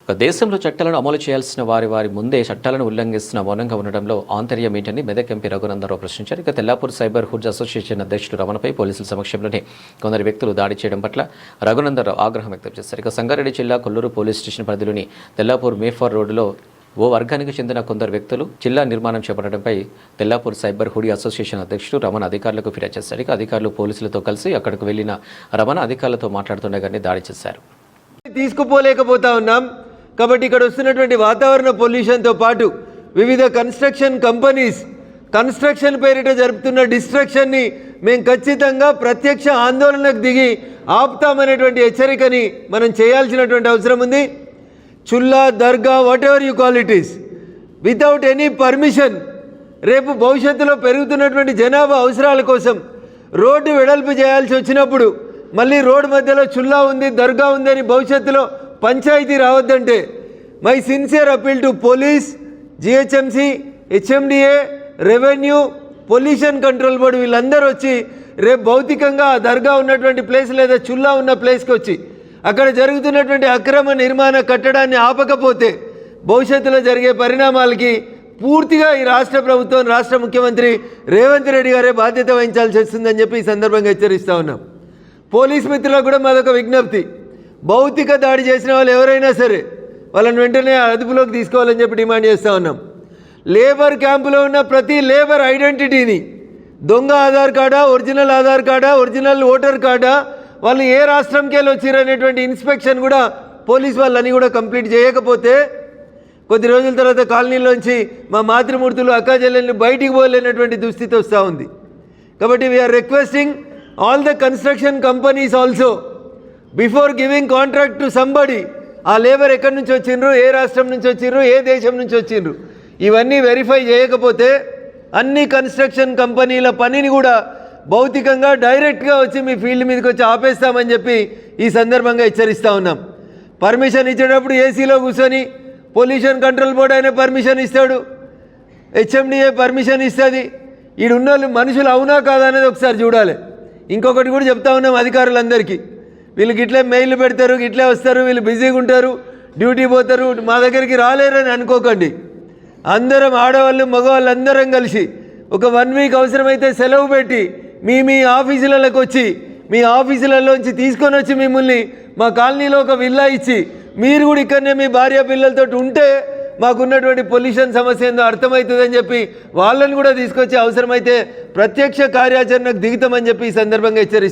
దేశంలో చట్టాలను అమలు చేయాల్సిన వారి ముందే చట్టాలను ఉల్లంఘిస్తున్న మౌనంగా ఉండడంలో ఆంతర్యం ఏంటని మెదక్ ఎంపీ రఘునందనరావు ప్రశ్నించారు. ఇక తెల్లాపూర్ సైబర్ హుడ్స్ అసోసియేషన్ అధ్యక్షుడు రమణపై పోలీసుల సమక్షంలోనే కొందరు వ్యక్తులు దాడి చేయడం పట్ల రఘునందనరావు ఆగ్రహం వ్యక్తం చేశారు. ఇక సంగారెడ్డి జిల్లా కొల్లూరు పోలీస్ స్టేషన్ పరిధిలోని తెల్లాపూర్ మేఫార్ రోడ్డులో ఓ వర్గానికి చెందిన కొందరు వ్యక్తులు జిల్లా నిర్మాణం చేపట్టడంపై తెల్లాపూర్ సైబర్ హుడీ అసోసియేషన్ అధ్యక్షుడు రమణ అధికారులకు ఫిర్యాదు చేశారు. ఇక అధికారులు పోలీసులతో కలిసి అక్కడికి వెళ్లిన రమణ అధికారులతో మాట్లాడుతుండగానే దాడి చేశారు. తీసుకుపోలేకపోతా ఉన్నాం కాబట్టి ఇక్కడ వస్తున్నటువంటి వాతావరణ పొల్యూషన్తో పాటు వివిధ కన్స్ట్రక్షన్ కంపెనీస్ కన్స్ట్రక్షన్ పేరిట జరుపుతున్న డిస్ట్రక్షన్ని మేము ఖచ్చితంగా ప్రత్యక్ష ఆందోళనకు దిగి ఆపుతామనేటువంటి హెచ్చరికని మనం చేయాల్సినటువంటి అవసరం ఉంది. చుల్లా దర్గా whatever you call it is without any permission రేపు భవిష్యత్తులో పెరుగుతున్నటువంటి జనాభా అవసరాల కోసం రోడ్డు వెడల్పు చేయాల్సి వచ్చినప్పుడు మళ్ళీ రోడ్డు మధ్యలో చుల్లా ఉంది దర్గా ఉంది అని భవిష్యత్తులో పంచాయతీ రావద్దంటే my sincere appeal to police, GHMC, HMDA, revenue, pollution control board వీళ్ళందరూ వచ్చి రేపు భౌతికంగా ఆ దర్గా ఉన్నటువంటి ప్లేస్ లేదా చుల్లా ఉన్న ప్లేస్కి వచ్చి అక్కడ జరుగుతున్నటువంటి అక్రమ నిర్మాణ కట్టడాన్ని ఆపకపోతే భవిష్యత్తులో జరిగే పరిణామాలకి పూర్తిగా ఈ రాష్ట్ర ప్రభుత్వం రాష్ట్ర ముఖ్యమంత్రి రేవంత్ రెడ్డి గారే బాధ్యత వహించాల్సి వస్తుందని చెప్పి ఈ సందర్భంగా హెచ్చరిస్తూ ఉన్నాం. పోలీస్ మిత్రులకు కూడా మాదొక విజ్ఞప్తి, భౌతిక దాడి చేసిన వాళ్ళు ఎవరైనా సరే వాళ్ళని వెంటనే అదుపులోకి తీసుకోవాలని చెప్పి డిమాండ్ చేస్తూ ఉన్నాం. లేబర్ క్యాంపులో ఉన్న ప్రతి లేబర్ ఐడెంటిటీని దొంగ ఆధార్ కార్డా, ఒరిజినల్ ఆధార్ కార్డా, ఒరిజినల్ ఓటర్ కార్డా, వాళ్ళు ఏ రాష్ట్రంకి వెళ్ళి వచ్చారు అనేటువంటి ఇన్స్పెక్షన్ కూడా పోలీస్ వాళ్ళని కూడా కంప్లీట్ చేయకపోతే కొద్ది రోజుల తర్వాత కాలనీలోంచి మా మాతృమూర్తులు అక్కాచెల్లెళ్ళు బయటికి పోలేనటువంటి దుస్థితి వస్తూ ఉంది. కాబట్టి we are requesting all the construction companies also before giving contract to somebody ఆ లేబర్ ఎక్కడి నుంచి వచ్చిండ్రు, ఏ రాష్ట్రం నుంచి వచ్చిండ్రు, ఏ దేశం నుంచి వచ్చిండ్రు, ఇవన్నీ వెరిఫై చేయకపోతే అన్ని కన్స్ట్రక్షన్ కంపెనీల పనిని కూడా భౌతికంగా డైరెక్ట్గా వచ్చి మీ ఫీల్డ్ మీదకి వచ్చి ఆపేస్తామని చెప్పి ఈ సందర్భంగా హెచ్చరిస్తూ ఉన్నాం. పర్మిషన్ ఇచ్చేటప్పుడు ఏసీలో కూర్చొని పొల్యూషన్ కంట్రోల్ బోర్డు అయినా పర్మిషన్ ఇస్తాడు, హెచ్ఎండిఏ పర్మిషన్ ఇస్తుంది. ఈడున్న వాళ్ళు మనుషులు అవునా కాదా అనేది ఒకసారి చూడాలి. ఇంకొకటి కూడా చెప్తా ఉన్నాం అధికారులందరికీ, వీళ్ళకి ఇట్లే మెయిల్ పెడతారు, ఇట్లే వస్తారు, వీళ్ళు బిజీగా ఉంటారు, డ్యూటీ పోతారు, మా దగ్గరికి రాలేరని అనుకోకండి. అందరం ఆడవాళ్ళు మగవాళ్ళు అందరం కలిసి ఒక 1 వీక్ అవసరమైతే సెలవు పెట్టి మీ ఆఫీసులకు వచ్చి మీ ఆఫీసులలోంచి తీసుకొని వచ్చి మిమ్మల్ని మా కాలనీలో ఒక విల్లా ఇచ్చి మీరు కూడా ఇక్కడనే మీ భార్య పిల్లలతో ఉంటే మాకున్నటువంటి పొల్యూషన్ సమస్య ఏందో అర్థమవుతుందని చెప్పి వాళ్ళని కూడా తీసుకొచ్చి అవసరమైతే ప్రత్యక్ష కార్యాచరణకు దిగుతామని చెప్పి ఈ సందర్భంగా హెచ్చరిస్తాం.